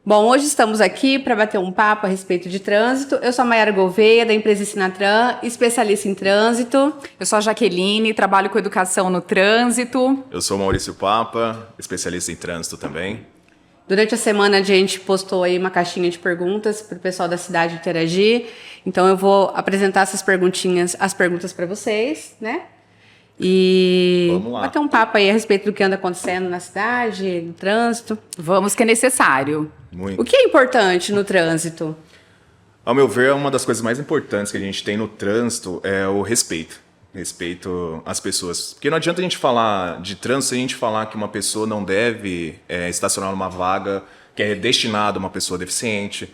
Bom, hoje estamos aqui para bater um papo a respeito de trânsito. Eu sou a Mayara Gouveia, da empresa Sinatran, especialista em trânsito. Eu sou a Jaqueline, trabalho com educação no trânsito. Eu sou o Maurício Papa, especialista em trânsito também. Durante a semana a gente postou aí uma caixinha de perguntas para o pessoal da cidade interagir. Então eu vou apresentar essas perguntinhas, as perguntas para vocês, né? E vamos lá. Bater um papo aí a respeito do que anda acontecendo na cidade, no trânsito. Vamos, que é necessário. Muito. O que é importante no trânsito? Ao meu ver, uma das coisas mais importantes que a gente tem no trânsito é o respeito. Respeito às pessoas. Porque não adianta a gente falar de trânsito se a gente falar que uma pessoa não deve estacionar numa vaga que é destinada a uma pessoa deficiente.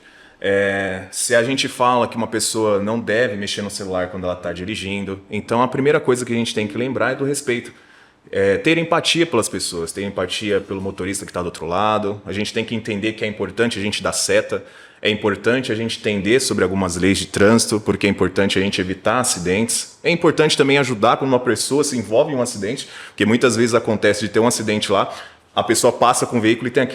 Se a gente fala que uma pessoa não deve mexer no celular quando ela está dirigindo. Então a primeira coisa que a gente tem que lembrar é do respeito. Ter empatia pelas pessoas, ter empatia pelo motorista que está do outro lado. A gente tem que entender que é importante a gente dar seta, é importante a gente entender sobre algumas leis de trânsito, porque é importante a gente evitar acidentes. É importante também ajudar quando uma pessoa se envolve em um acidente, porque muitas vezes acontece de ter um acidente lá, a pessoa passa com o veículo e tem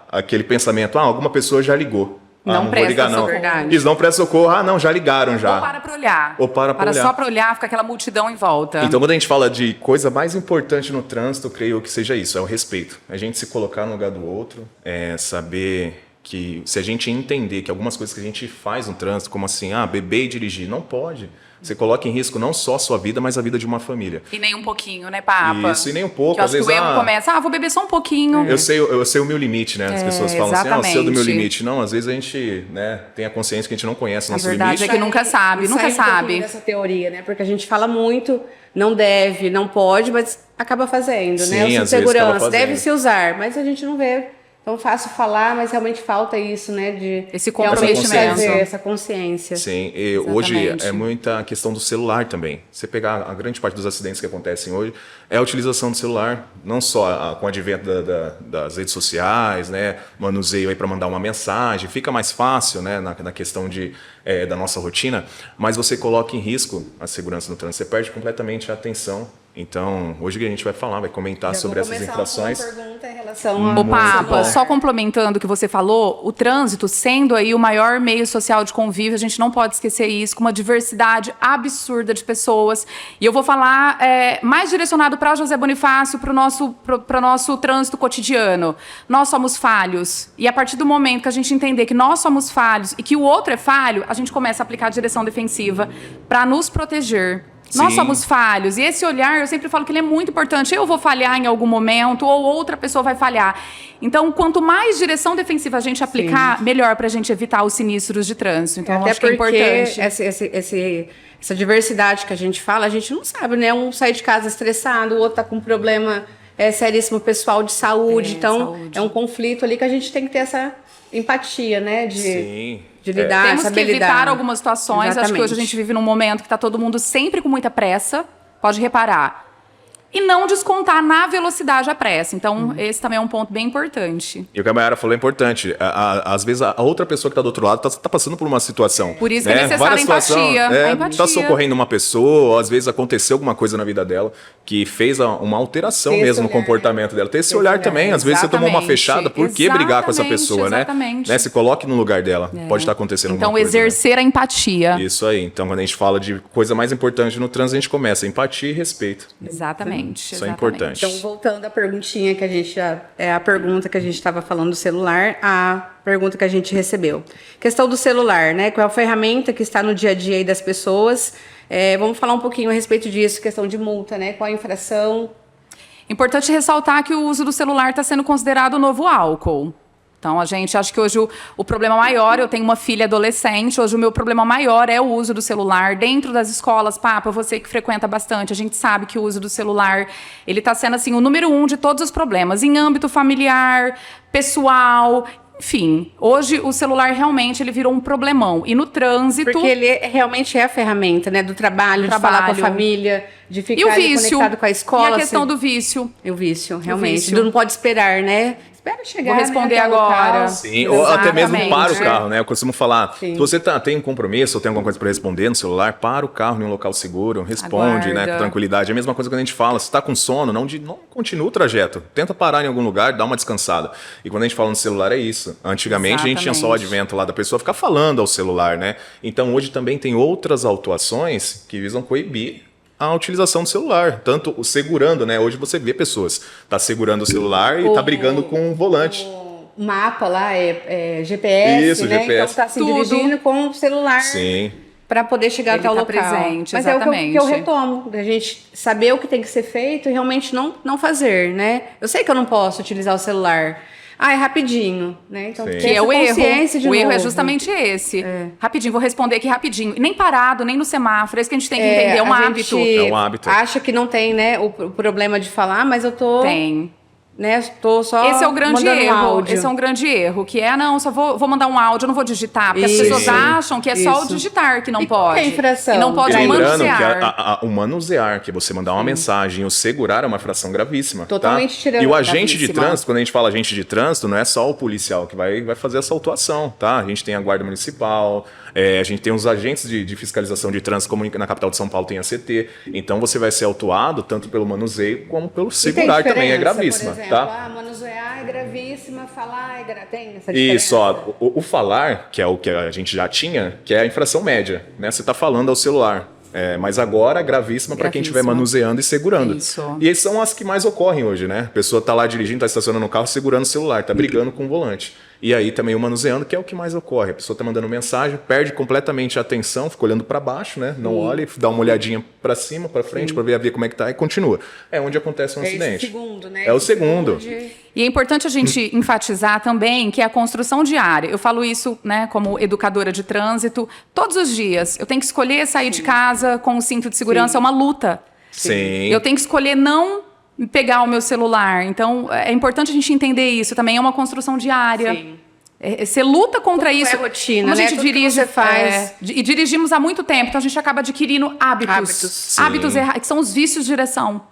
aquele pensamento, alguma pessoa já ligou. Não vou ligar, não. Eles não prestam socorro, não, já ligaram já. Ou para pra olhar. Ou para olhar. Só para olhar, fica aquela multidão em volta. Então, quando a gente fala de coisa mais importante no trânsito, eu creio que seja isso, é o respeito. A gente se colocar no lugar do outro, saber que se a gente entender que algumas coisas que a gente faz no trânsito, como assim, beber e dirigir, não pode. Você coloca em risco não só a sua vida, mas a vida de uma família. E nem um pouquinho, né, Papa? Isso, e nem um pouco. Que às vezes o erro começa, vou beber só um pouquinho. Eu sei o meu limite, né? As pessoas falam exatamente. assim, eu sei do meu limite. Não, às vezes a gente tem a consciência que a gente não conhece o nosso limite. A verdade é que nunca sabe, nunca sabe. Dessa teoria, né? Porque a gente fala muito, não deve, não pode, mas acaba fazendo, sim, né? O às segurança vezes deve se usar, mas a gente não vê. Então, fácil falar, mas realmente falta isso, né? De esse comprometimento. Essa consciência. Sim, e hoje é muita questão do celular também. Você pegar a grande parte dos acidentes que acontecem hoje, é a utilização do celular, não só com o advento das redes sociais, né? Manuseio aí para mandar uma mensagem, fica mais fácil, né? Na questão da nossa rotina, mas você coloca em risco a segurança no trânsito, você perde completamente a atenção. Então, hoje que a gente vai falar, vai comentar sobre essas infrações. Uma pergunta em relação ao Papa, só complementando o que você falou, o trânsito sendo aí o maior meio social de convívio, a gente não pode esquecer isso, com uma diversidade absurda de pessoas. E eu vou falar mais direcionado para José Bonifácio, para o nosso trânsito cotidiano. Nós somos falhos. E a partir do momento que a gente entender que nós somos falhos e que o outro é falho, a gente começa a aplicar a direção defensiva para nos proteger. Sim. Nós somos falhos, e esse olhar, eu sempre falo que ele é muito importante. Eu vou falhar em algum momento, ou outra pessoa vai falhar. Então, quanto mais direção defensiva a gente aplicar, sim, melhor para a gente evitar os sinistros de trânsito. Então, acho que é importante. Essa diversidade que a gente fala, a gente não sabe, né? Um sai de casa estressado, o outro tá com um problema seríssimo pessoal de saúde. Então, é um conflito ali que a gente tem que ter essa empatia, né? Sim. De lidar, temos que evitar algumas situações. Exatamente. Acho que hoje a gente vive num momento que está todo mundo sempre com muita pressa, pode reparar. E não descontar na velocidade a pressa. Então, esse também é um ponto bem importante. E o que a Mayara falou é importante. Às vezes, a outra pessoa que está do outro lado está passando por uma situação. Por isso que é necessária a empatia. Está socorrendo uma pessoa, ou às vezes aconteceu alguma coisa na vida dela que fez uma alteração mesmo no comportamento dela. Ter esse olhar também. Às vezes você tomou uma fechada, por que brigar com essa pessoa, né? Se coloque no lugar dela. Pode estar acontecendo alguma coisa. Então, exercer a empatia. Isso aí. Então, quando a gente fala de coisa mais importante no trânsito, a gente começa empatia e respeito. Exatamente. Isso é importante. Então, voltando à perguntinha que a gente a pergunta que a gente estava falando do celular, a pergunta que a gente recebeu. Questão do celular, né? Qual é a ferramenta que está no dia a dia aí das pessoas? Vamos falar um pouquinho a respeito disso, questão de multa, né? Qual a infração? Importante ressaltar que o uso do celular está sendo considerado o novo álcool. Então, a gente acha que hoje o problema maior, eu tenho uma filha adolescente, hoje o meu problema maior é o uso do celular dentro das escolas. Papa, você que frequenta bastante, a gente sabe que o uso do celular, ele está sendo assim, o número 1 de todos os problemas, em âmbito familiar, pessoal. Enfim, hoje o celular realmente ele virou um problemão. E no trânsito... Porque ele realmente é a ferramenta, né, do trabalho, de falar com a família, de ficar E o ali vício? conectado com a escola. E a questão assim, do vício? o vício, realmente. vício. Não pode esperar, né? Espera chegar, Vou responder né, até o agora. local. Sim, ou até mesmo Exatamente. para o carro, né? Eu costumo falar, Sim. se você tem um compromisso ou tem alguma coisa para responder no celular, para o carro em um local seguro, responde, né, Aguarda. com tranquilidade. É a mesma coisa que a gente fala, se está com sono, não continua o trajeto. Tenta parar em algum lugar, dá uma descansada. E quando a gente fala no celular, é isso. Antigamente a gente tinha só o Exatamente. advento lá da pessoa ficar falando ao celular, né? Então hoje também tem outras autuações que visam coibir a utilização do celular, tanto o segurando, né? Hoje você vê pessoas, tá segurando o celular e tá brigando com o volante. O mapa lá é GPS, Isso, né? GPS. Então tá se Tudo. dirigindo com o celular Sim. para poder chegar Ele até o tá local. presente, Mas é o que eu exatamente. retomo, da gente saber o que tem que ser feito e realmente não fazer, né? Eu sei que eu não posso utilizar o celular. Ah, é rapidinho, né? Então, Sim. ter Que é essa o erro. consciência de O erro é novo. justamente esse. Rapidinho, vou responder aqui rapidinho. Nem parado, nem no semáforo. É isso que a gente tem que entender. É um a hábito. gente É um hábito. acha que não tem, né, o problema de falar, mas eu tô, Tem. né, tô só Esse é o grande mandando um erro. áudio. Esse é um grande erro. Que é, não, só vou mandar um áudio, eu não vou digitar. Porque as Isso. pessoas acham que é só o Isso. digitar que não E qual pode. que é a infração? E não pode Lembrando que manusear. o manusear, que é você mandar uma mensagem, o segurar é uma infração gravíssima. Totalmente tá? tirando E o agente de gravíssima. trânsito, quando a gente fala agente de trânsito, não é só o policial que vai fazer essa autuação, tá? A gente tem a guarda municipal, a gente tem os agentes de fiscalização de trânsito, como na capital de São Paulo tem a CT. Então você vai ser autuado tanto pelo manuseio como pelo E tem segurar também, é diferença, gravíssima, por exemplo, tá? manusear é gravíssima, falar tem essa diferença. Isso, ó, o falar, que é o que a gente já tinha, que é a infração média, né? Você está falando ao celular. Mas agora gravíssima para quem estiver Gravíssima. manuseando e segurando. Isso. E são as que mais ocorrem hoje, né? A pessoa está lá dirigindo, está estacionando o carro, segurando o celular, está brigando com o volante. E aí também o manuseando, que é o que mais ocorre. A pessoa está mandando mensagem, perde completamente a atenção, fica olhando para baixo, né? Não olha, dá uma olhadinha para cima, para frente, para ver como é que tá e continua. É onde acontece um É esse acidente. segundo, né? É o Esse segundo. E é importante a gente enfatizar também que é a construção diária. Eu falo isso, né, como educadora de trânsito, todos os dias. Eu tenho que escolher sair de casa com o cinto de segurança, é uma luta. Sim. Eu tenho que escolher não pegar o meu celular. Então, é importante a gente entender isso. Também é uma construção diária. Sim. Você luta contra Tudo isso. é rotina, Como a né? gente Tudo que dirige, você faz. e dirigimos há muito tempo, então a gente acaba adquirindo hábitos. Hábitos. Hábitos errados, que são os vícios de direção.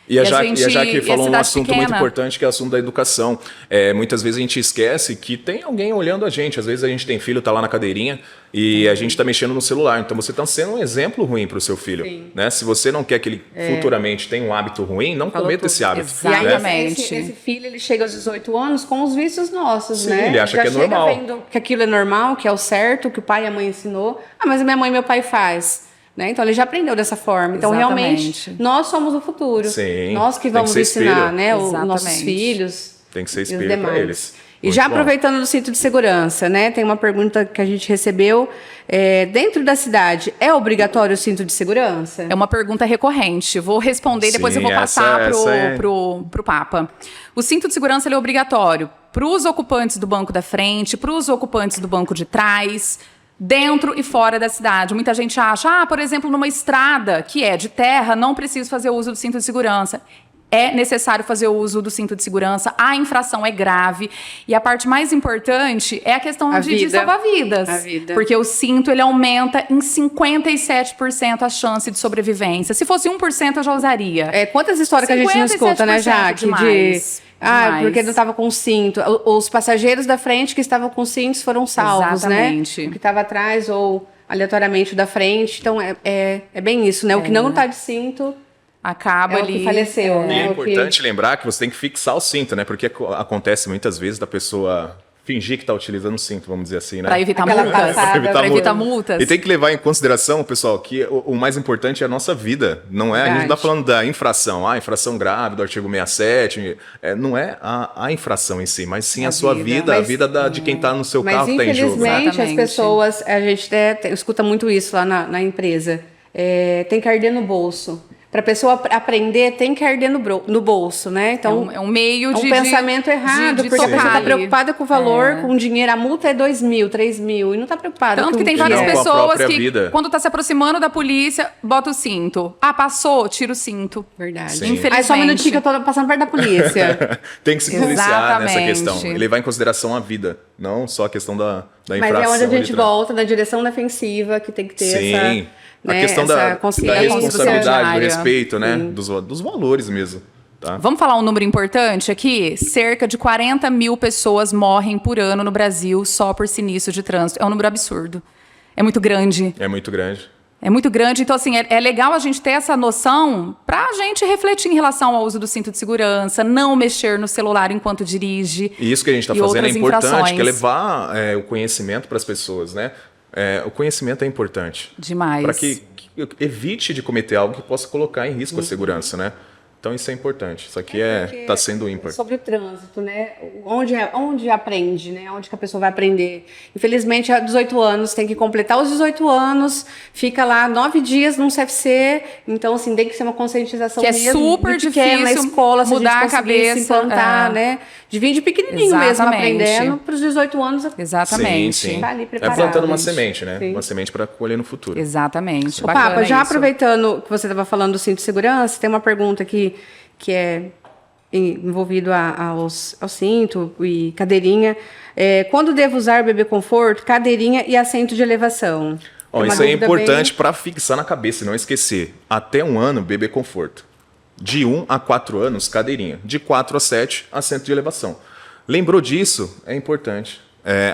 E a E a Jaque gente- falou um cidade assunto muito pequena. importante, que é o assunto da educação. Muitas vezes a gente esquece que tem alguém olhando a gente. Às vezes a gente tem filho, tá lá na cadeirinha e a gente tá mexendo no celular. Então você tá sendo um exemplo ruim para o seu filho. Sim. Né? Se você não quer que ele futuramente tenha um hábito ruim, não Falou cometa tudo. esse hábito. Exato. E aí, Né? Exatamente. esse filho, ele chega aos 18 anos com os vícios nossos, Sim, né? ele acha Já que é chega normal. vendo que aquilo é normal, que é o certo, que o pai e a mãe ensinou. Ah, mas a minha mãe e meu pai faz. Né? Então ele já aprendeu dessa forma. Então Exatamente. realmente nós somos o futuro. Sim, Nós que tem vamos que ser ensinar, espelho. né, os Exatamente. nossos filhos. Tem que ser e os espelho para demais. eles. E Muito já bom. aproveitando do cinto de segurança, né? Tem uma pergunta que a gente recebeu. Dentro da cidade, é obrigatório o cinto de segurança? É uma pergunta recorrente. Vou responder, depois Sim, eu vou passar essa é- pro Papa. O cinto de segurança ele é obrigatório para os ocupantes do banco da frente, para os ocupantes do banco de trás, dentro e fora da cidade. Muita gente acha, por exemplo, numa estrada que é de terra, não preciso fazer uso do cinto de segurança. É necessário fazer o uso do cinto de segurança, a infração é grave. E a parte mais importante é a questão A de vida. salvar vidas. A vida. Porque o cinto ele aumenta em 57% a chance de sobrevivência. Se fosse 1%, eu já usaria. Quantas histórias que a gente não escuta, né, 57% Jaque? demais. Demais. Porque não estava com cinto. Os passageiros da frente que estavam com cintos foram salvos, Exatamente. né? O que estava atrás ou aleatoriamente o da frente. Então é bem isso, né? O que não está de cinto Acaba é o ali. que faleceu, E né? é O que- importante lembrar que você tem que fixar o cinto, né? Porque acontece muitas vezes da pessoa fingir que está utilizando o cinto, vamos dizer assim, né? Para evitar Aquela multas. passada, Pra evitar multas. E tem que levar em consideração, pessoal, que o mais importante é a nossa vida. Não é, a gente não está Verdade. falando da infração, infração grave do artigo 67. Não é a infração em si, mas sim a sua vida, a Mas- vida de quem está no seu Mas carro que está em jogo. né? infelizmente as Exatamente. pessoas, a gente escuta muito isso lá na empresa. Tem que arder no bolso. Para a pessoa aprender, tem que arder no bolso, né? Então, É um meio é um de pensamento errado, de porque a pessoa tocar está ali. preocupada com o valor, com o dinheiro. A multa é 2.000, 3.000 e não está preocupada Tanto com que tem o várias Não, com a pessoas própria que, vida. quando tá se aproximando da polícia, bota o cinto. Passou, tira o cinto. Verdade. Sim. Infelizmente. Aí só um minutinho que eu tô passando perto da polícia. Tem que se policiar nessa Exatamente. questão. E levar em consideração a vida, não só a questão da Mas infração. é onde a gente literal. volta na direção defensiva, que tem que ter Sim. A né? questão Essa da consciência. responsabilidade, do Sim. respeito, né? Dos valores mesmo. Tá? Vamos falar um número importante aqui? Cerca de 40 mil pessoas morrem por ano no Brasil só por sinistro de trânsito. É um número absurdo. É muito grande. É muito grande. É muito grande. Então, assim, é legal a gente ter essa noção para a gente refletir em relação ao uso do cinto de segurança, não mexer no celular enquanto dirige. E isso que a gente está e fazendo é outras importante, infrações. que é levar o conhecimento para as pessoas, né? O conhecimento é importante. Demais. Para que evite de cometer algo que possa colocar em risco a segurança, né? Então isso é importante. Isso aqui está sendo ímpar. Sobre o trânsito, né? Onde aprende, né? Onde que a pessoa vai aprender? Infelizmente, há 18 anos, tem que completar os 18 anos, fica lá 9 dias num CFC, então, assim, tem que ser uma conscientização Que é mesmo, super de pequeno, na difícil escola, se mudar a a gente conseguisse cabeça, implantar, né? De vir de pequenininho mesmo, Exatamente. aprendendo, para os 18 anos, Exatamente. Sim. tá ali É preparado. plantando uma semente, né? Sim. Uma semente para colher no futuro. Exatamente. Ô, Bacana Papa, já isso. aproveitando que você estava falando do cinto de segurança, tem uma pergunta aqui que é envolvido ao cinto e cadeirinha. Quando devo usar bebê conforto, cadeirinha e assento de elevação? Ó, uma isso é dúvida importante para fixar na cabeça e não esquecer. Até 1 ano, bebê conforto. De 1 a 4 anos, cadeirinha. De 4 a 7, assento de elevação. Lembrou disso? É importante.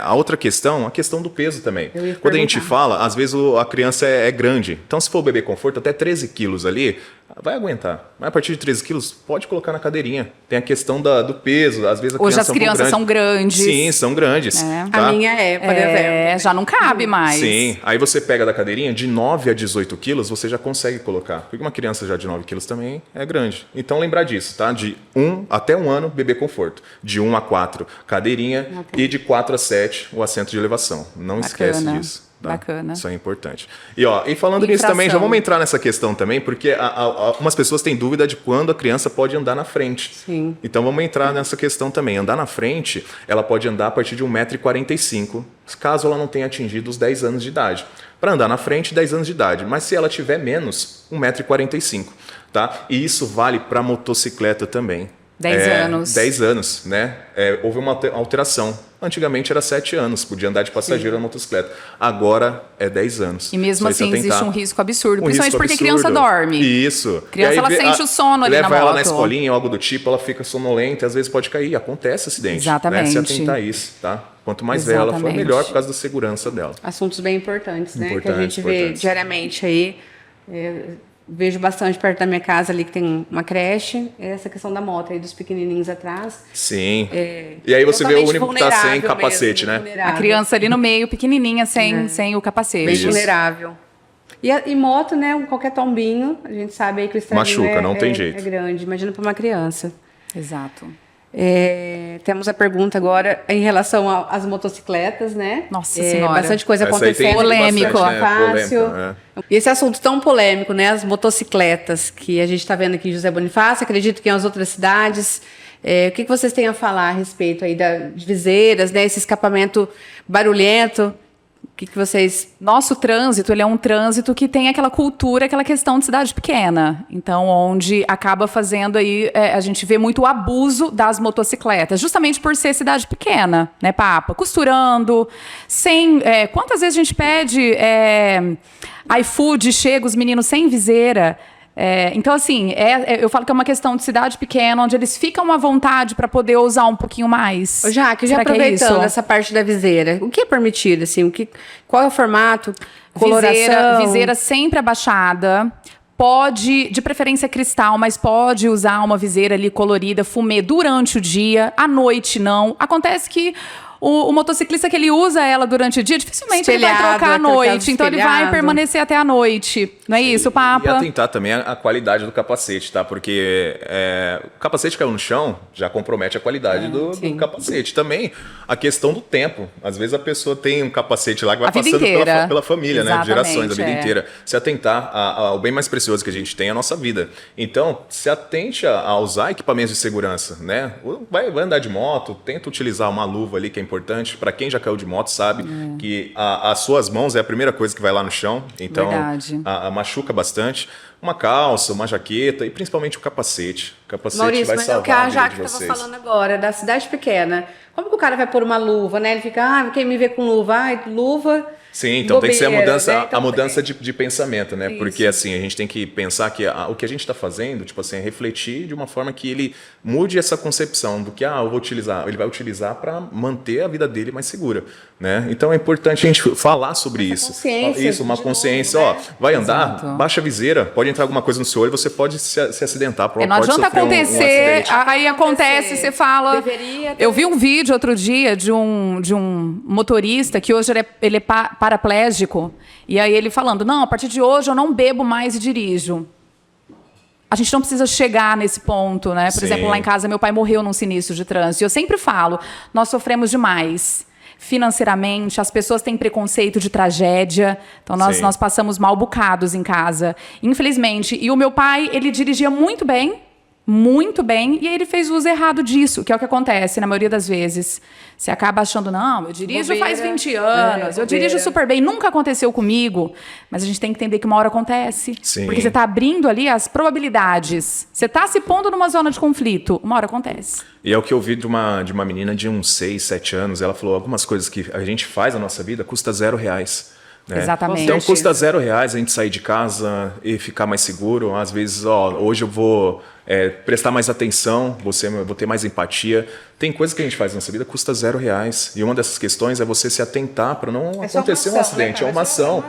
A outra questão, a questão do peso também. Quando a gente fala, às vezes a criança é grande. Então, se for o bebê conforto, até 13 quilos ali, vai aguentar. Mas a partir de 13 quilos, pode colocar na cadeirinha. Tem a questão do peso. Às vezes a Hoje criança as é um pouco crianças são grandes. Sim, são grandes. Tá? A minha por exemplo. Já não cabe mais. Sim, aí você pega da cadeirinha, de 9 a 18 quilos, você já consegue colocar. Porque uma criança já de 9 quilos também é grande. Então lembrar disso, tá? Até 1 ano, bebê conforto. De 1 a 4, cadeirinha. E de 4 a 7, o assento de elevação. Não esquece disso. Tá? Bacana. Isso é importante. E falando nisso também, já vamos entrar nessa questão também, porque algumas pessoas têm dúvida de quando a criança pode andar na frente. Sim. Então vamos entrar nessa questão também. Andar na frente, ela pode andar a partir de 1,45 m, caso ela não tenha atingido os 10 anos de idade. Para andar na frente, 10 anos de idade. Mas se ela tiver menos, 1,45 m. Tá? E isso vale para motocicleta também. 10 anos. 10 anos, né? Houve uma alteração. Antigamente era 7 anos, podia andar de passageiro na motocicleta. Agora é 10 anos. E mesmo Só assim isso existe atentar. um risco absurdo. Um Principalmente risco porque absurdo. criança dorme. Isso. Criança, E aí ela sente o sono ali na leva ela moto. na escolinha ou algo do tipo, ela fica sonolenta e às vezes pode cair. Acontece acidente. Exatamente. Né? Se atentar a isso, tá? Quanto mais velha ela for, Exatamente. melhor por causa da segurança dela. Assuntos bem importantes, né? Que a Importantes, gente vê importantes. diariamente aí. Vejo bastante perto da minha casa ali que tem uma creche. Essa questão da moto aí, dos pequenininhos atrás. Sim. E aí você vê o Totalmente único que tá sem vulnerável capacete, mesmo, né? A vulnerável. criança ali no meio, pequenininha, sem o capacete. Bem Isso. vulnerável. E moto, né? Qualquer tombinho, a gente sabe aí que o estraguinho Machuca, não tem jeito. É grande. Imagina para uma criança. Exato. Temos a pergunta agora em relação às motocicletas, né? Nossa Senhora. Bastante coisa Essa aí tem acontecendo. Polêmico. bastante, né? Fácil. Polêmica, E esse assunto tão polêmico, né? As motocicletas, que a gente está vendo aqui em José Bonifácio, acredito que em as outras cidades. O que vocês têm a falar a respeito aí de viseiras, né? Esse escapamento barulhento. O que vocês... Nosso trânsito, ele é um trânsito que tem aquela cultura, aquela questão de cidade pequena. Então, onde acaba fazendo aí, a gente vê muito o abuso das motocicletas, justamente por ser cidade pequena, né, Papa? Costurando, sem... quantas vezes a gente pede iFood, chega os meninos sem viseira... então, assim, eu falo que é uma questão de cidade pequena, onde eles ficam à vontade para poder usar um pouquinho mais. Ô, Jaque, já Será que é aproveitando isso? essa parte da viseira, o que é permitido, assim? Qual é o formato? Coloração? Viseira sempre abaixada. Pode, de preferência cristal, mas pode usar uma viseira ali colorida, fumê durante o dia, à noite não. Acontece que o motociclista que ele usa ela durante o dia, dificilmente ele vai Espelhado, trocar à aquele noite. caso Então ele vai espelhado. permanecer até a noite. Não é isso, E Papa? atentar também a qualidade do capacete, tá? Porque o capacete caiu no chão, já compromete a qualidade do capacete. Também a questão do tempo. Às vezes a pessoa tem um capacete lá que vai A vida passando inteira. pela família, né? Exatamente, Gerações, a vida inteira. Se atentar ao bem mais precioso que a gente tem, a nossa vida. Então, se atente a usar equipamentos de segurança, né? Vai andar de moto, tenta utilizar uma luva ali que é importante. Para quem já caiu de moto sabe que as suas mãos é a primeira coisa que vai lá no chão. Então, Verdade. machuca bastante. Uma calça, uma jaqueta e principalmente o capacete. O capacete Maurício, vai mas é o salvar que a a vida Jaque de estava vocês. falando agora, da cidade pequena. Como que o cara vai pôr uma luva, né? Ele fica, quem me vê com luva? Luva, Sim, então tem que ser a bobeira, mudança, né? Então, a mudança de pensamento, né? Isso. Porque assim, a gente tem que pensar que o que a gente está fazendo, tipo assim, é refletir de uma forma que ele mude essa concepção do que eu vou utilizar, ele vai utilizar para manter a vida dele mais segura, né? Então é importante a gente falar sobre Essa isso. consciência, Isso, uma de consciência, novo, né? vai andar, Exato. baixa a viseira, pode entrar alguma coisa no seu olho, você pode se acidentar, Não pode adianta sofrer um acontecer, acidente. aí acontece, você fala... Deveria ter- Eu vi um vídeo outro dia de um motorista que hoje ele é paraplégico, e aí ele falando, não, a partir de hoje eu não bebo mais e dirijo. A gente não precisa chegar nesse ponto, né? Por Sim. exemplo, lá em casa, meu pai morreu num sinistro de trânsito. E eu sempre falo, nós sofremos demais. Financeiramente, as pessoas têm preconceito de tragédia. Então, Sim. nós passamos mal bocados em casa. Infelizmente. E o meu pai, ele dirigia muito bem, e aí ele fez uso errado disso, que é o que acontece na maioria das vezes. Você acaba achando, não, eu dirijo Bobeira. faz 20 anos, eu dirijo Bobeira. super bem, nunca aconteceu comigo. Mas a gente tem que entender que uma hora acontece. Sim. Porque você está abrindo ali as probabilidades. Você está se pondo numa zona de conflito, uma hora acontece. E é o que eu vi de uma menina de uns 6, 7 anos. Ela falou algumas coisas que a gente faz na nossa vida custa R$0. Né? Exatamente. Então custa R$0 a gente sair de casa e ficar mais seguro. Às vezes, hoje eu vou prestar mais atenção, vou ter mais empatia. Tem coisas que a gente faz na nossa vida custa R$0. E uma dessas questões é você se atentar para não É só acontecer uma um ação, né, acidente. cara? É uma ação.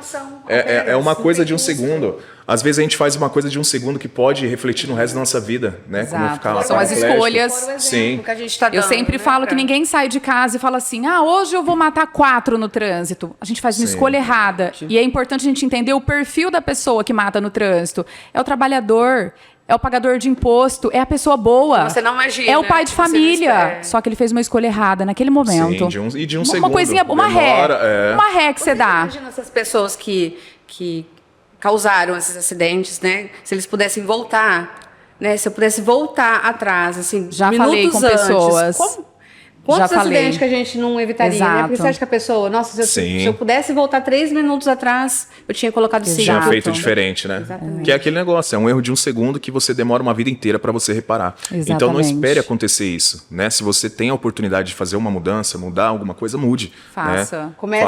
É uma Acontece, coisa não de um tem custo. segundo. Às vezes a gente faz uma coisa de um segundo que pode refletir no resto da nossa vida, né? Como Exato. ficar lá São as paraplégico. escolhas. Fora o exemplo Sim. que a gente tá Eu dando, sempre né, falo que pra- ninguém sai de casa e fala assim, hoje eu vou matar 4 no trânsito. A gente faz uma Sim. escolha errada. E é importante a gente entender o perfil da pessoa que mata no trânsito. É o trabalhador, é o pagador de imposto, é a pessoa boa. Você não imagina, É o pai de você não família. espera. Só que ele fez uma escolha errada naquele momento. Sim, de um uma segundo. coisinha, uma Demora, ré. Uma ré que você dá. Imagina essas pessoas que causaram esses acidentes, né? Se eles pudessem voltar, né? Se eu pudesse voltar atrás, assim, Já minutos falei com antes, pessoas. Quantos Já falei. acidentes que a gente não evitaria, né? Porque Exato. você acha que a pessoa, nossa, Sim. se eu pudesse voltar 3 minutos atrás, eu tinha colocado Exato. Tinha cinco. feito diferente, né? Exatamente. Que é aquele negócio, é um erro de um segundo que você demora uma vida inteira para você reparar. Então não Exatamente. espere acontecer isso, né? Se você tem a oportunidade de fazer uma mudança, mudar alguma coisa, mude. Faça. Né? Comece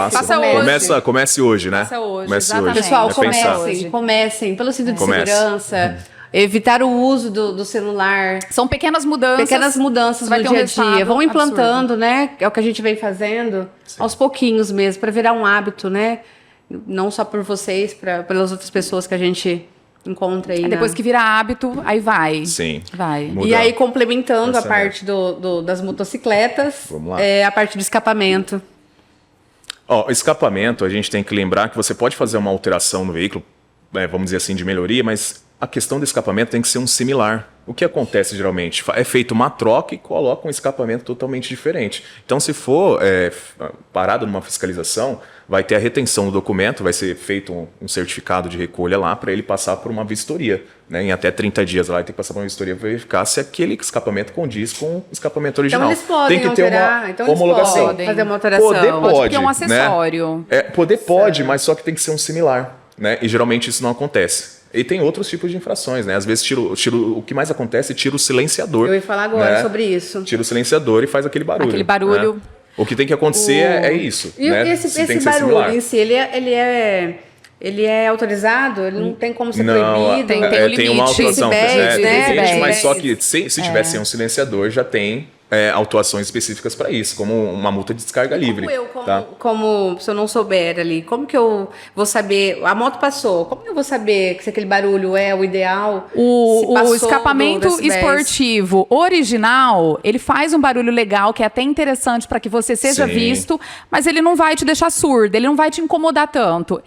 hoje. Comece hoje, né? Faça hoje, Comece exatamente. Pessoal, É pensar. comecem pelo cinto de Comece. segurança, evitar o uso do celular. São pequenas mudanças. Pequenas mudanças Você vai no ter um dia a dia. resultado Vão implantando, absurdo. né? É o que a gente vem fazendo aos pouquinhos mesmo, para virar um hábito, né? Não só por vocês, pelas outras pessoas que a gente encontra aí. Depois que vira hábito, aí vai. Sim. Vai. Muda. E aí, complementando a Essa parte das motocicletas, Vamos lá. a parte do escapamento. Escapamento, a gente tem que lembrar que você pode fazer uma alteração no veículo, vamos dizer assim, de melhoria, mas a questão do escapamento tem que ser um similar. O que acontece geralmente? É feita uma troca e coloca um escapamento totalmente diferente. Então, se for parado numa fiscalização, vai ter a retenção do documento, vai ser feito um certificado de recolha lá para ele passar por uma vistoria. Né? Em até 30 dias lá ele tem que passar por uma vistoria para verificar se aquele escapamento condiz com o escapamento original. Então, eles podem tem que ter alterar, uma então eles homologação. podem fazer uma alteração. Poder pode, Porque é um acessório. Né? Poder pode, mas só que tem que ser um similar. Né? E geralmente isso não acontece. E tem outros tipos de infrações, né? Às vezes o que mais acontece é tira o silenciador. Eu ia falar agora né? sobre isso. Tira o silenciador e faz aquele barulho. Aquele barulho. Né? O que tem que acontecer é isso. E né? esse Tem que ser barulho similar. em si, ele é autorizado? Ele não tem como ser Não, proibido? tem um tem uma limite. autuação. Decibéis, né? Existe, mas Decibéis. só que se tivesse um silenciador, já tem autuações específicas para isso, como uma multa de descarga livre. Se eu não souber ali, como que eu vou saber? A moto passou, como que eu vou saber se aquele barulho é o ideal? Se O passou escapamento do decibéis? esportivo original, ele faz um barulho legal, que é até interessante para que você seja Sim. visto, mas ele não vai te deixar surdo, ele não vai te incomodar tanto.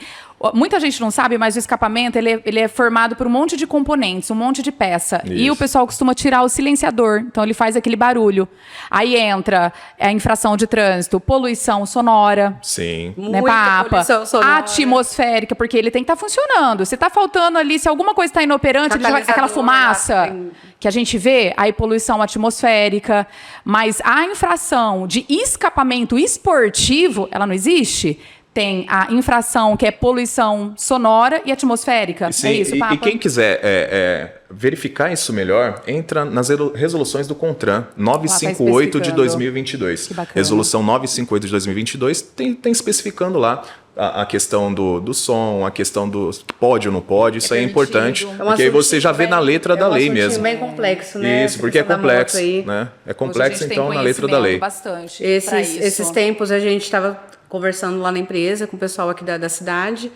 Muita gente não sabe, mas o escapamento ele é formado por um monte de componentes, um monte de peça. E Isso. o pessoal costuma tirar o silenciador, então ele faz aquele barulho. Aí entra a infração de trânsito, poluição sonora. Sim. Né, Muita Papa? poluição sonora. Atmosférica, porque ele tem que estar funcionando. Se está faltando ali, se alguma coisa está inoperante, ele já vai, aquela Catalisador, fumaça tem- que a gente vê, aí poluição atmosférica. Mas a infração de escapamento esportivo, ela não existe? Tem a infração que é poluição sonora e atmosférica. Sim, É isso, Papa? e quem quiser verificar isso melhor, entra nas resoluções do CONTRAN 958 de especificando. 2022. Que bacana. Resolução 958 de 2022 tem especificando lá a questão do som, a questão do pode ou não pode, isso aí é importante, É um porque aí você já vê assuntinho na letra da lei mesmo. bem complexo, né? Isso, porque é Essa questão da complexo, moto aí. né? É Hoje a complexo, gente tem então, na letra da lei. bastante pra isso. Esses tempos a gente estava conversando lá na empresa com o pessoal aqui da cidade,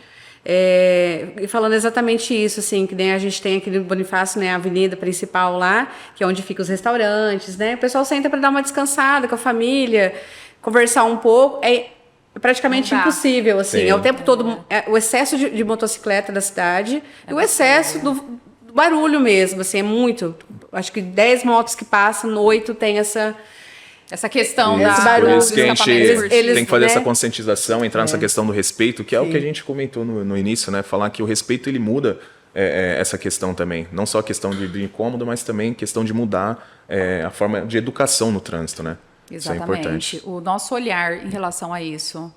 e falando exatamente isso, assim, que nem a gente tem aqui no Bonifácio, né, a avenida principal lá, que é onde ficam os restaurantes, né? O pessoal senta para dar uma descansada com a família, conversar um pouco. É praticamente Não dá. impossível, assim. Sim. É o tempo todo o excesso de motocicleta da cidade e o excesso do barulho mesmo, assim, é muito. Acho que 10 motos que passam, 8 tem essa questão Isso, da por isso que a do gente escapamento esportivo. eles, tem que fazer né? essa conscientização, entrar nessa questão do respeito, que é o que a gente comentou no início, né? Falar que o respeito ele muda essa questão também. Não só a questão de incômodo, mas também questão de mudar a forma de educação no trânsito, né? Isso é Exatamente. importante. O nosso olhar em relação a isso.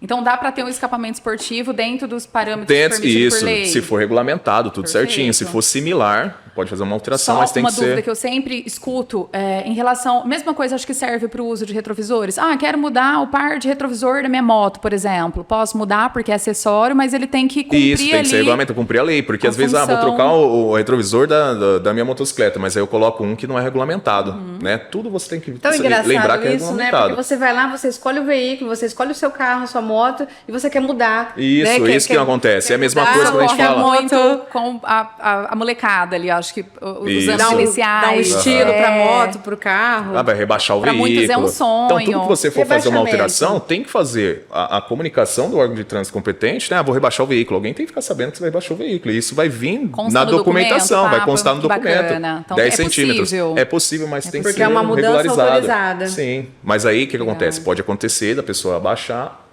Então dá para ter um escapamento esportivo dentro dos parâmetros permitidos por lei. Se for regulamentado, tudo Perfeito. certinho. Se for similar, pode fazer uma alteração, Só mas tem uma que dúvida ser... que eu sempre escuto em relação... Mesma coisa, acho que serve para o uso de retrovisores. Ah, quero mudar o par de retrovisor da minha moto, por exemplo. Posso mudar porque é acessório, mas ele tem que cumprir Isso, tem que ser regulamento, cumprir a lei. Porque a às vezes, vou função. trocar o retrovisor da minha motocicleta, mas aí eu coloco um que não é regulamentado, né? Tudo você tem que Tão engraçado lembrar que é isso, né? regulamentado. Porque você vai lá, você escolhe o veículo, você escolhe o seu carro, a sua moto, e você quer mudar. Isso, né? isso que não acontece. É a mesma mudar, coisa quando a gente Corre fala. muito com a molecada ali, acho que os Isso. anos Dá um iniciais. estilo pra moto, pro carro. Vai rebaixar o Pra veículo. muitos é um sonho. Então, tudo que você for fazer uma Rebaixamento. alteração, tem que fazer a comunicação do órgão de trânsito competente, né? Ah, vou rebaixar o veículo. Alguém tem que ficar sabendo que você vai rebaixar o veículo. E isso vai vir Consta na no documentação, documento, vai constar no que documento. bacana. Então, 10 é centímetros. possível. É possível, mas tem que porque ser é uma mudança regularizado. autorizada. Sim. Mas aí, o que acontece? Pode acontecer da pessoa abaixar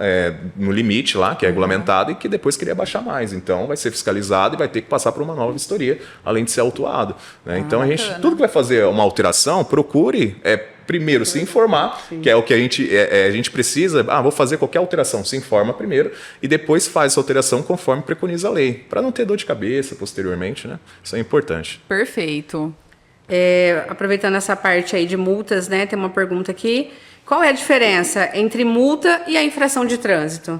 no limite lá, que é regulamentado, e que depois queria abaixar mais. Então, vai ser fiscalizado e vai ter que passar por uma nova vistoria, além de ser autuado, né? Então, tudo que vai fazer uma alteração, procure primeiro se informar, que é o que a gente precisa. Vou fazer qualquer alteração, se informa primeiro e depois faz essa alteração conforme preconiza a lei, para não ter dor de cabeça posteriormente, né? Isso é importante. Perfeito. Aproveitando essa parte aí de multas, né? Tem uma pergunta aqui. Qual é a diferença entre multa e a infração de trânsito?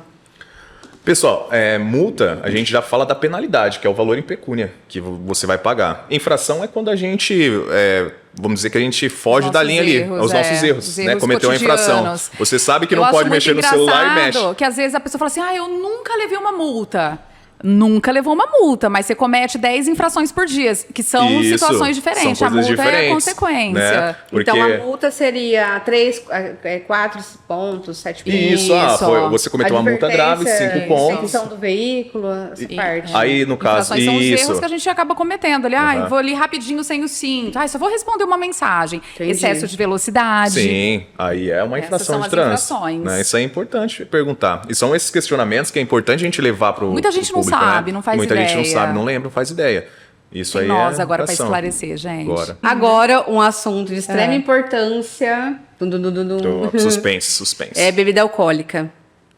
Pessoal, multa, a gente já fala da penalidade, que é o valor em pecúnia que você vai pagar. Infração é quando a gente, vamos dizer que a gente foge da linha ali, os nossos erros, né? Cometeu uma infração. cotidianos. Você sabe que Eu não acho pode muito mexer no celular e mexe. engraçado que às vezes a pessoa fala assim, eu nunca levei uma multa. Nunca levou uma multa, mas você comete 10 infrações por dia, que são Isso, situações diferentes. são A coisas multa é a diferentes, consequência. né? Porque... Então, a multa seria 4 pontos, 7 pontos. Isso, você cometeu uma multa grave, 5 pontos. Extinção do veículo, essa parte. Aí, no caso, Infrações são os isso. erros que a gente acaba cometendo. Ali, vou ali rapidinho sem o cinto. Só vou responder uma mensagem. Entendi. Excesso de velocidade. Sim, aí é uma Essas infração são de as trânsito. infrações. Né? Isso é importante perguntar. E são esses questionamentos que é importante a gente levar para o Muita gente não público, sabe, né? não faz Muita gente não ideia. sabe, não lembra, não faz ideia. Isso Tem aí nós é agora para infração. esclarecer, gente. Agora, um assunto de extrema importância. Suspense. É bebida alcoólica.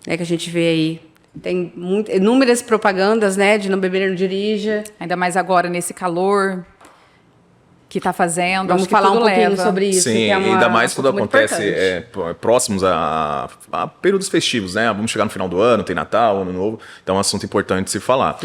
É que a gente vê aí. Tem inúmeras propagandas, né? De não beber, não dirija. Ainda mais agora, nesse calor que está fazendo. Vamos acho que falar um tudo pouquinho leva. sobre isso. Sim, que é ainda mais quando muito acontece importante. próximos a períodos festivos, né? Vamos chegar no final do ano, tem Natal, Ano Novo, então é um assunto importante de se falar.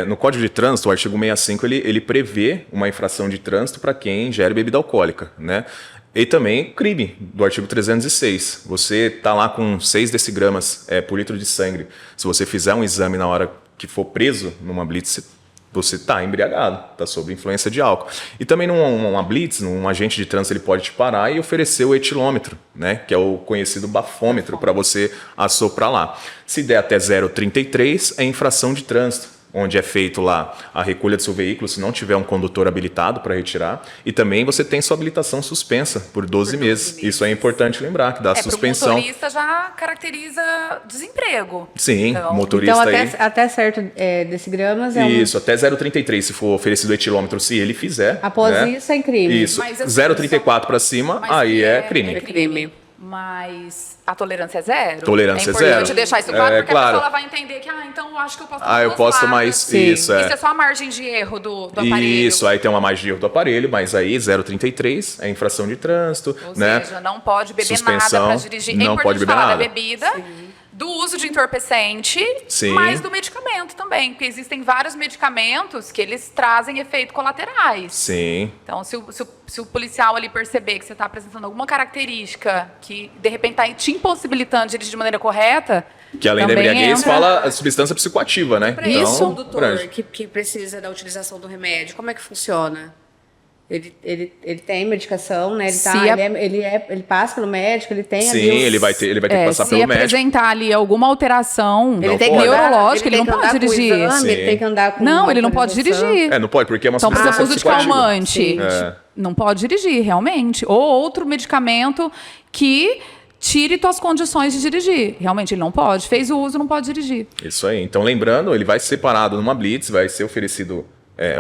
No Código de Trânsito, o artigo 65, ele prevê uma infração de trânsito para quem ingere bebida alcoólica, né? E também crime, do artigo 306. Você está lá com 6 decigramas por litro de sangue. Se você fizer um exame na hora que for preso numa blitz, você está embriagado, está sob influência de álcool. E também numa blitz, um agente de trânsito, ele pode te parar e oferecer o etilômetro, né, que é o conhecido bafômetro, para você assoprar lá. Se der até 0,33, é infração de trânsito, onde é feito lá a recolha do seu veículo, se não tiver um condutor habilitado para retirar. E também você tem sua habilitação suspensa por 12 meses. Isso é importante lembrar, que dá suspensão. O motorista já caracteriza desemprego. Sim, então, motorista Então, aí... até certo decigramas é Isso, até 0,33 se for oferecido o etilômetro, se ele fizer. Após né? isso, é crime. Isso, Mas, assim, 0,34 para cima, mas aí é É crime. crime. Mas a tolerância é zero? Tolerância é importante zero. deixar isso claro, porque claro. a pessoa vai entender que, então eu acho que eu posso tomar Eu duas posso latas. mais... Sim. Isso, Isso é só a margem de erro do aparelho. Isso, aí tem uma margem de erro do aparelho, mas aí 0,33 é infração de trânsito, Ou né? seja, não pode beber Suspensão, nada para dirigir. não É importante pode beber falar nada. da bebida, do uso de entorpecente, Sim. mas do medicamento também, porque existem vários medicamentos que eles trazem efeitos colaterais. Sim. Então, se o policial ali perceber que você está apresentando alguma característica que, de repente, está te impossibilitando de dirigir de maneira correta... Que além da também embriaguez, entra. fala a substância psicoativa, né? Para esse Isso. condutor grande. que precisa da utilização do remédio, como é que funciona? Ele tem medicação, né? Ele passa pelo médico, ele tem Sim, ele vai ter que passar se pelo médico. apresentar ali alguma alteração Ele tem que neurológica, ele não tem que pode andar com o dirigir. exame, ele Sim. tem que andar com Não, uma ele não pode autorização. dirigir. Não pode, porque é uma Então, por substância exemplo, uso de psicoativa. calmante. É. Não pode dirigir, realmente. Ou outro medicamento que tire tuas condições de dirigir. Realmente, ele não pode. Fez o uso, não pode dirigir. Isso aí. Então, lembrando, ele vai ser separado numa blitz, vai ser oferecido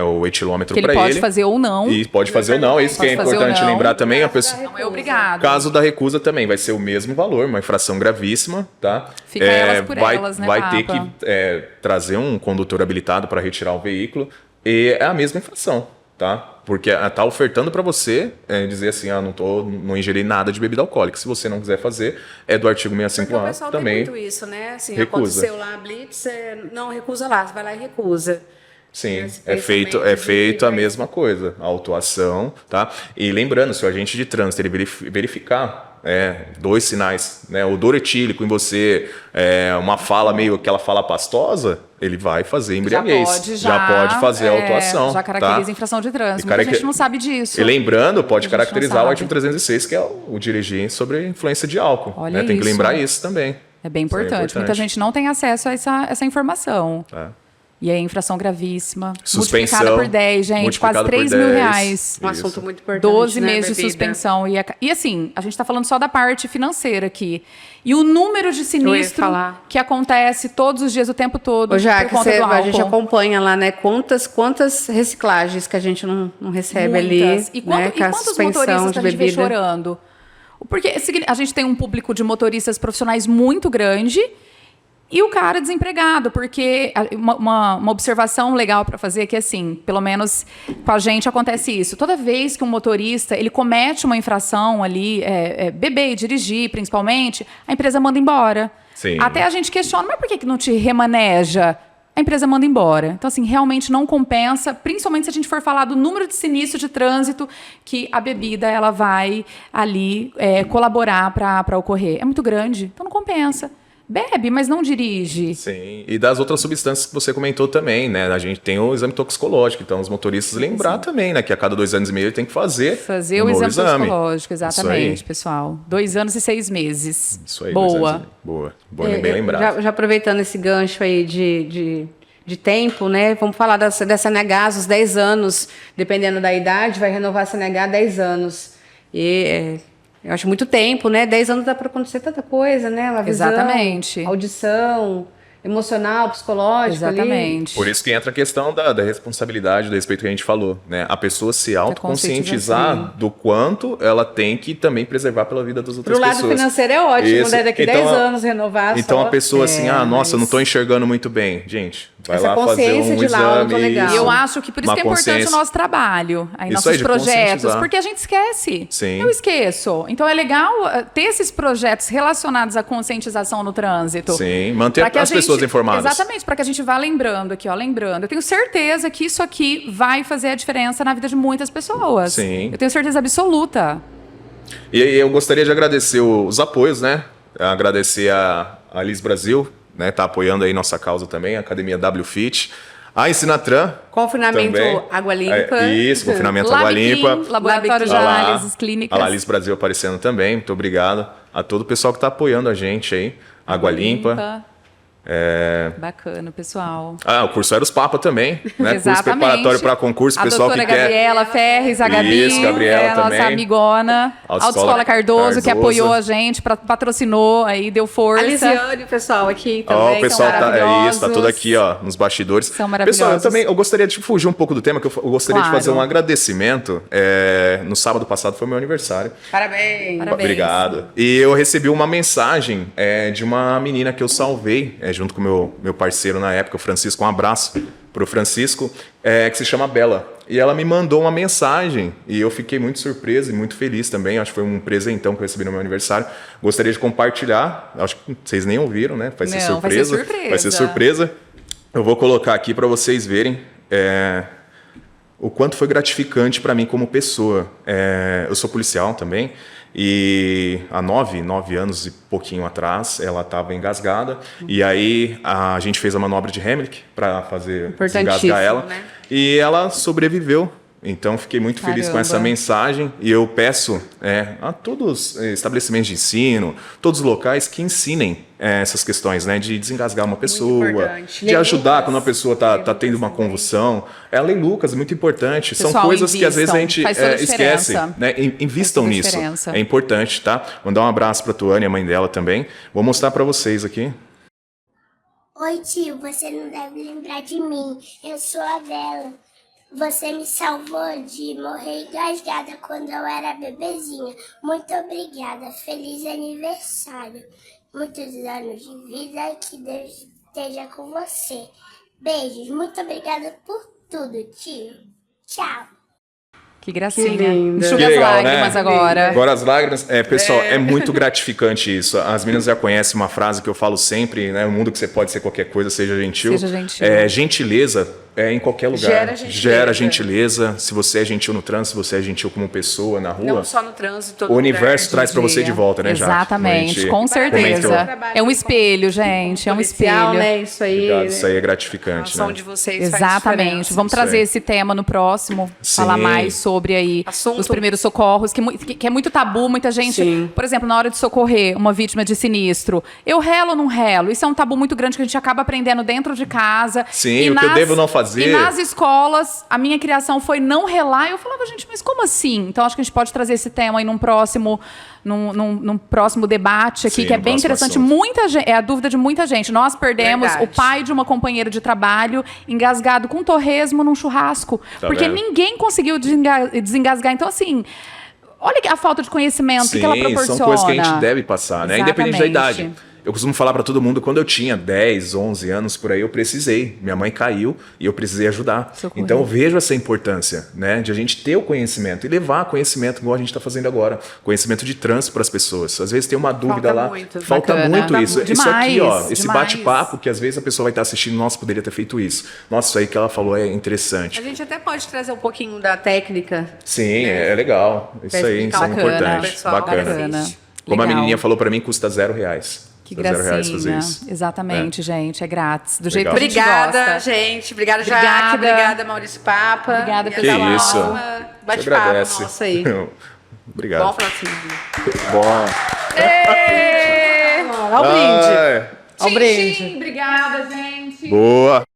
o etilômetro Que ele para ele. pode fazer ou não. E pode fazer ou não. Isso que é Pode fazer ou importante não. lembrar também. A pessoa... Não é obrigado. Caso da recusa também vai ser o mesmo valor, uma infração gravíssima, tá? Fica elas por vai, elas, né, vai ter Papa? que trazer um condutor habilitado para retirar o veículo e é a mesma infração, tá? Porque tá ofertando para você dizer assim, não ingeri nada de bebida alcoólica. Se você não quiser fazer, é do artigo Porque o 65A pessoal também. tem muito isso, né? Assim, recusa. aconteceu lá a blitz, não recusa lá, você vai lá e recusa. Sim, Esse é feito pensamento a de- mesma coisa, a autuação, tá? E lembrando, se o agente de trânsito ele verificar 2 sinais, né, odor etílico em você, uma fala meio aquela fala pastosa, ele vai fazer embriaguez. Já pode fazer a autuação. Já caracteriza tá? infração de trânsito. E Muita cara, gente não sabe disso. E lembrando, pode A gente não caracterizar o sabe. artigo 306, que é o dirigir sobre influência de álcool. Olha né? Tem que isso. lembrar isso também. É bem Isso é importante. Muita gente não tem acesso a essa informação. Tá? E é infração gravíssima. Suspensão, Multiplicada por 10, gente. Quase multiplicado por 3 mil 10. reais. Um Isso. assunto muito importante, 12 né, meses de bebida. suspensão. E assim, a gente está falando só da parte financeira aqui. E o número de sinistro falar. que acontece todos os dias, o tempo todo, Ô, já por que conta do álcool. a gente acompanha lá, né? Quantas reciclagens que a gente não recebe ali. Muitas. E, né, com a quantos suspensão motoristas de a gente vê bebida. chorando? Porque a gente tem um público de motoristas profissionais muito grande e o cara desempregado, porque uma observação legal para fazer é que, assim, pelo menos com a gente acontece isso. Toda vez que um motorista ele comete uma infração ali, beber e dirigir, principalmente, a empresa manda embora. Sim. Até a gente questiona, mas por que não te remaneja? A empresa manda embora. Então, assim, realmente não compensa, principalmente se a gente for falar do número de sinistro de trânsito que a bebida ela vai ali colaborar para ocorrer. É muito grande, então não compensa. Bebe, mas não dirige. Sim, e das outras substâncias que você comentou também, né? A gente tem o exame toxicológico, então os motoristas lembrar também, né? Que a cada 2 anos e meio ele tem que fazer Fazer um o novo exame toxicológico, exatamente, Isso aí. pessoal. 2 anos e 6 meses. Isso aí, 2 anos e Boa. meio. Boa, bem lembrado. Já aproveitando esse gancho aí de tempo, né? Vamos falar da CNH, os 10 anos, dependendo da idade, vai renovar a CNH 10 anos. E eu acho muito tempo, né? 10 anos dá para acontecer tanta coisa, né? Uma visão, Exatamente. audição, emocional, psicológico. Ali. Exatamente. Por isso que entra a questão da responsabilidade, do respeito que a gente falou, né? A pessoa se autoconscientizar conscientização. do quanto ela tem que também preservar pela vida das outras Pro lado pessoas. financeiro é ótimo, Isso. né? Daqui Então, 10 anos renovar Então só. a pessoa assim, nossa, eu não mas- estou enxergando muito bem. Gente, vai Essa lá fazer consciência um de laudo, exame. legal. E eu acho que por isso Uma que é importante o consciência. nosso trabalho, aí Isso nossos aí, de projetos, conscientizar. porque a gente esquece. Sim. Eu esqueço. Então é legal ter esses projetos relacionados à conscientização no trânsito. Sim, manter Pra que a as pessoas informadas. Exatamente, para que a gente vá lembrando aqui, ó, lembrando. Eu tenho certeza que isso aqui vai fazer a diferença na vida de muitas pessoas. Sim. Eu tenho certeza absoluta. E eu gostaria de agradecer os apoios, né? Agradecer a Alice Brasil, né? Tá apoiando aí nossa causa também, a Academia WFit. A Ensinatran. Confinamento também. Água Limpa. Isso, confinamento Água Labiquim, Limpa. Laboratório de Olha lá, Análises Clínicas. A Alice Brasil aparecendo também, muito obrigado. A todo o pessoal que está apoiando a gente aí. Água Limpa. Bacana, pessoal. O curso Eros Papa também, né? Curso Exatamente. preparatório para concurso, A pessoal que doutora quer. Gabriela Ferres, a Gabi, Isso, Gabriela a nossa também. amigona. Autoescola Autoescola Cardoso, que Cardoso. apoiou a gente, patrocinou, aí deu força. A Lisiane, o pessoal aqui também. Ó, o pessoal são tá maravilhosos. tá tudo aqui, ó, nos bastidores. São maravilhosos. Pessoal, eu gostaria de fugir um pouco do tema, que eu gostaria de Claro. fazer um agradecimento. No sábado passado foi meu aniversário. Parabéns. Parabéns. Obrigado. E eu recebi uma mensagem de uma menina que eu salvei, junto com meu parceiro na época, o Francisco. Um abraço pro Francisco, que se chama Bela. E ela me mandou uma mensagem e eu fiquei muito surpreso e muito feliz também. Acho que foi um presentão que eu recebi no meu aniversário. Gostaria de compartilhar. Acho que vocês nem ouviram, né? Vai ser surpresa. Vai ser surpresa. Eu vou colocar aqui para vocês verem o quanto foi gratificante para mim como pessoa. Eu sou policial também. E há 9 anos e pouquinho atrás, ela estava engasgada. E aí a gente fez a manobra de Heimlich para fazer desengasgar ela. Né? E ela sobreviveu. Então fiquei muito feliz com essa mensagem. E eu peço a todos os estabelecimentos de ensino, todos os locais que ensinem essas questões, né, de desengasgar uma pessoa, de ajudar quando uma pessoa está tendo uma convulsão. A Lei Lucas é muito importante. Pessoal, são coisas que às vezes a gente esquece. Né? Invistam nisso. É importante, tá? Mandar um abraço para a Tuane, a mãe dela também. Vou mostrar para vocês aqui. Oi, tio, você não deve lembrar de mim. Eu sou a Bela. Você me salvou de morrer engasgada quando eu era bebezinha. Muito obrigada. Feliz aniversário. Muitos anos de vida, que Deus esteja com você. Beijos. Muito obrigada por tudo, tio. Tchau. Que gracinha. Que lindo. Enxuga as lágrimas, né? Agora. Agora as lágrimas. Pessoal, é muito gratificante isso. As meninas já conhecem uma frase que eu falo sempre, né? No mundo que você pode ser qualquer coisa, seja gentil. Seja gentil. Gentileza em qualquer lugar. Gera gentileza. Se você é gentil no trânsito, se você é gentil como pessoa na rua. Não só no trânsito. O universo traz para você de volta, né, Jaque? Exatamente, com certeza. É um espelho, gente. É um espelho. Né? Isso aí. Obrigado, isso aí é gratificante. A ação de vocês Exatamente. Vamos trazer esse tema no próximo. Sim. Falar mais sobre aí os primeiros socorros, que é muito tabu. Muita gente, por exemplo, na hora de socorrer uma vítima de sinistro, eu relo ou não relo? Isso é um tabu muito grande que a gente acaba aprendendo dentro de casa. Sim, o que eu devo não fazer. E nas escolas, a minha criação foi não relar. E eu falava, gente, mas como assim? Então, acho que a gente pode trazer esse tema aí num próximo debate aqui, que é bem interessante. Muita gente, é a dúvida de muita gente. Nós perdemos o pai de uma companheira de trabalho engasgado com torresmo num churrasco. Porque ninguém conseguiu desengasgar. Então, assim, olha a falta de conhecimento que ela proporciona. São coisas que a gente deve passar, né? Independente da idade. Eu costumo falar para todo mundo, quando eu tinha 10, 11 anos, por aí, eu precisei. Minha mãe caiu e eu precisei ajudar. Socorrer. Então, eu vejo essa importância, né, de a gente ter o conhecimento e levar conhecimento, igual a gente está fazendo agora. Conhecimento de trânsito para as pessoas. Às vezes tem uma dúvida lá. Falta muito isso. Isso aqui, ó, esse bate-papo, que às vezes a pessoa vai estar assistindo, nossa, poderia ter feito isso. Nossa, isso aí que ela falou é interessante. A gente até pode trazer um pouquinho da técnica. Sim, é legal. Isso aí, isso é importante. Bacana. Como a menininha falou para mim, custa R$0. Que gracinha. Exatamente, gente. É grátis. Do jeito que a gente Obrigada, gosta. gente. Obrigada, Jaque. Obrigada, Maurício Papa. Obrigada, Que pessoal. isso. Bate-papo nosso aí. Obrigado. Bom final de semana. Bom. Olha o brinde. Olha o brinde. Obrigada, gente. Boa.